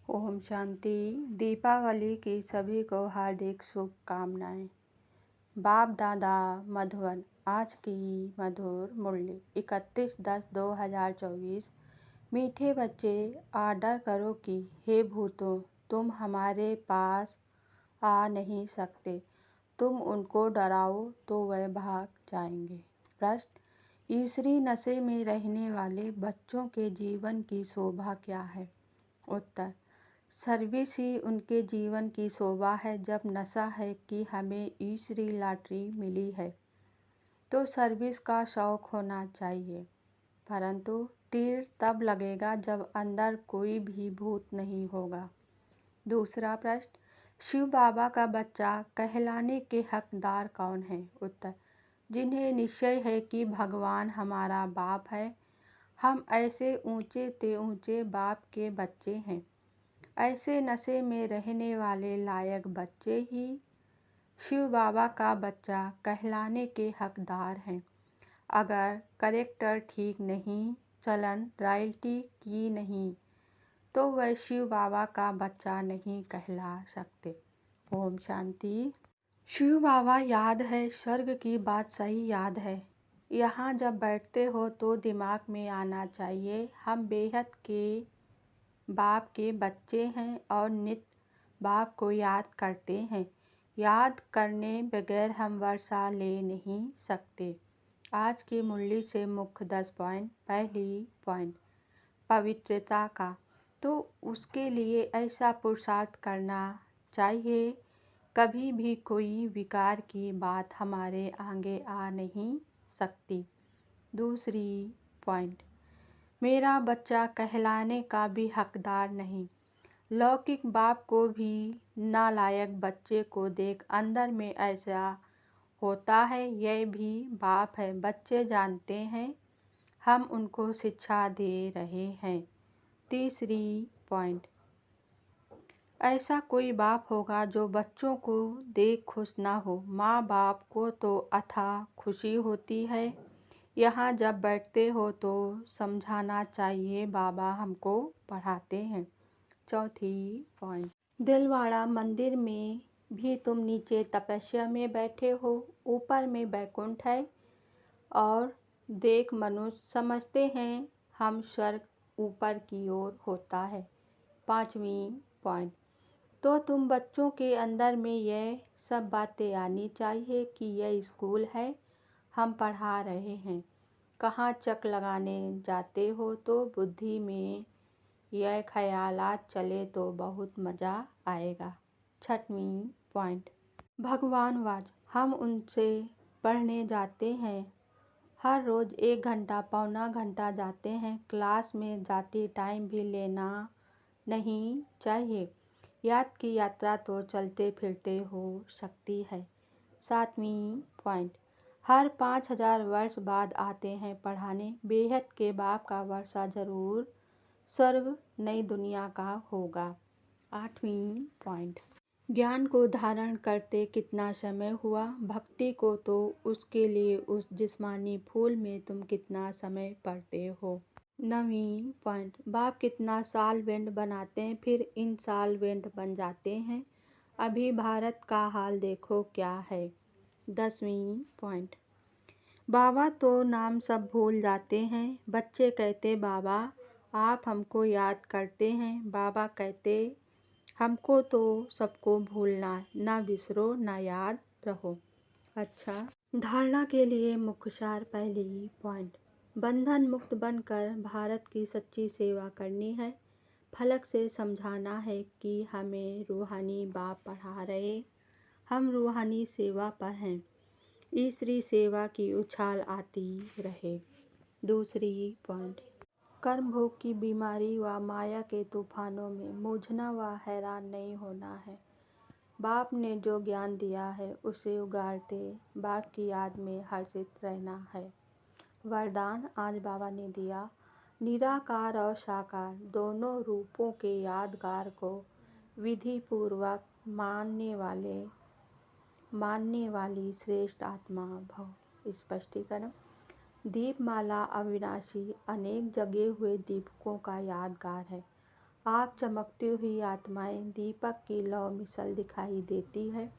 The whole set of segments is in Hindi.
ओम शांति। दीपावली की सभी को हार्दिक शुभकामनाएं। बाप दादा मधुबन। आज की मधुर मुरली 31/10/2024। मीठे बच्चे, आर्डर करो कि हे भूतों, तुम हमारे पास आ नहीं सकते। तुम उनको डराओ तो वह भाग जाएंगे। प्रश्न: ईश्वरी नशे में रहने वाले बच्चों के जीवन की शोभा क्या है? उत्तर: सर्विस ही उनके जीवन की शोभा है। जब नशा है कि हमें ईश्वरी लॉटरी मिली है तो सर्विस का शौक होना चाहिए, परंतु तीर तब लगेगा जब अंदर कोई भी भूत नहीं होगा। दूसरा प्रश्न: शिव बाबा का बच्चा कहलाने के हकदार कौन है? उत्तर: जिन्हें निश्चय है कि भगवान हमारा बाप है। हम ऐसे ऊंचे ते ऊंचे बाप के बच्चे हैं। ऐसे नशे में रहने वाले लायक बच्चे ही शिव बाबा का बच्चा कहलाने के हकदार हैं। अगर करेक्टर ठीक नहीं, चलन रॉयल्टी की नहीं, तो वह शिव बाबा का बच्चा नहीं कहला सकते। ओम शांति। शिव बाबा याद है, स्वर्ग की बात सही याद है। यहाँ जब बैठते हो तो दिमाग में आना चाहिए, हम बेहद के बाप के बच्चे हैं और नित्य बाप को याद करते हैं। याद करने बगैर हम वर्षा ले नहीं सकते। आज की मुरली से मुख्य 10 पॉइंट। पहली पॉइंट पवित्रता का, तो उसके लिए ऐसा पुरुषार्थ करना चाहिए कभी भी कोई विकार की बात हमारे आगे आ नहीं सकती। दूसरी पॉइंट मेरा बच्चा कहलाने का भी हकदार नहीं। लौकिक बाप को भी नालायक बच्चे को देख अंदर में ऐसा होता है, यह भी बाप है। बच्चे जानते हैं हम उनको शिक्षा दे रहे हैं। तीसरी पॉइंट ऐसा कोई बाप होगा जो बच्चों को देख खुश ना हो। माँ बाप को तो अथाह खुशी होती है। यहाँ जब बैठते हो तो समझाना चाहिए बाबा हमको पढ़ाते हैं। चौथी पॉइंट दिलवाड़ा मंदिर में भी तुम नीचे तपस्या में बैठे हो, ऊपर में वैकुंठ है और देख मनुष्य समझते हैं हम स्वर्ग ऊपर की ओर होता है। पांचवी पॉइंट तो तुम बच्चों के अंदर में यह सब बातें आनी चाहिए कि यह स्कूल है, हम पढ़ा रहे हैं। कहाँ चक लगाने जाते हो तो बुद्धि में यह ख्यालात चले तो बहुत मज़ा आएगा। छठवीं पॉइंट भगवान वाज, हम उनसे पढ़ने जाते हैं। हर रोज़ 1 घंटा पौना घंटा जाते हैं। क्लास में जाते टाइम भी लेना नहीं चाहिए। याद की यात्रा तो चलते फिरते हो सकती है। सातवीं पॉइंट हर 5000 वर्ष बाद आते हैं पढ़ाने। बेहद के बाप का वर्षा जरूर स्वर्ग नई दुनिया का होगा। आठवीं पॉइंट ज्ञान को धारण करते कितना समय हुआ, भक्ति को तो उसके लिए उस जिस्मानी फूल में तुम कितना समय पढ़ते हो। नवीं पॉइंट बाप कितना सालवेंट बनाते हैं फिर इंसालवेंट बन जाते हैं। अभी भारत का हाल देखो क्या है। 10वीं पॉइंट बाबा तो नाम सब भूल जाते हैं। बच्चे कहते बाबा आप हमको याद करते हैं। बाबा कहते हमको तो सबको भूलना, ना बिसरो ना याद रहो। अच्छा, धारणा के लिए मुख्य सार। पहली पॉइंट बंधन मुक्त बनकर भारत की सच्ची सेवा करनी है। फलक से समझाना है कि हमें रूहानी बाप पढ़ा रहे, हम रूहानी सेवा पर हैं। ईश्वरी सेवा की उछाल आती रहे। दूसरी पॉइंट कर्म भोग की बीमारी व माया के तूफानों में मूझना व हैरान नहीं होना है। बाप ने जो ज्ञान दिया है उसे उगाड़ते बाप की याद में हर्षित रहना है। वरदान आज बाबा ने दिया, निराकार और साकार दोनों रूपों के यादगार को विधि पूर्वक मानने वाली श्रेष्ठ आत्मा भव। स्पष्टीकरण दीपमाला अविनाशी अनेक जगे हुए दीपकों का यादगार है। आप चमकती हुई आत्माएं दीपक की लौ मिसल दिखाई देती है,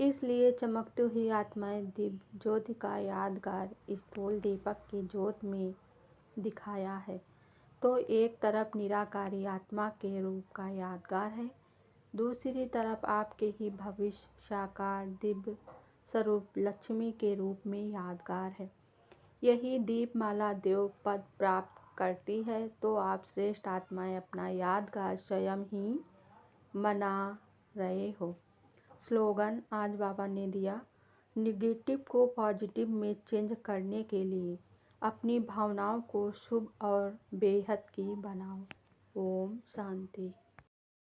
इसलिए चमकती हुई आत्माएं दिव्य ज्योति का यादगार स्थूल दीपक की ज्योत में दिखाया है। तो एक तरफ निराकारी आत्मा के रूप का यादगार है, दूसरी तरफ आपके ही भविष्य साकार दिव्य स्वरूप लक्ष्मी के रूप में यादगार है। यही दीपमाला देव पद प्राप्त करती है तो आप श्रेष्ठ आत्माएं अपना यादगार स्वयं ही मना रहे हो। स्लोगन आज बाबा ने दिया, निगेटिव को पॉजिटिव में चेंज करने के लिए अपनी भावनाओं को शुभ और बेहद की बनाओ। ओम शांति।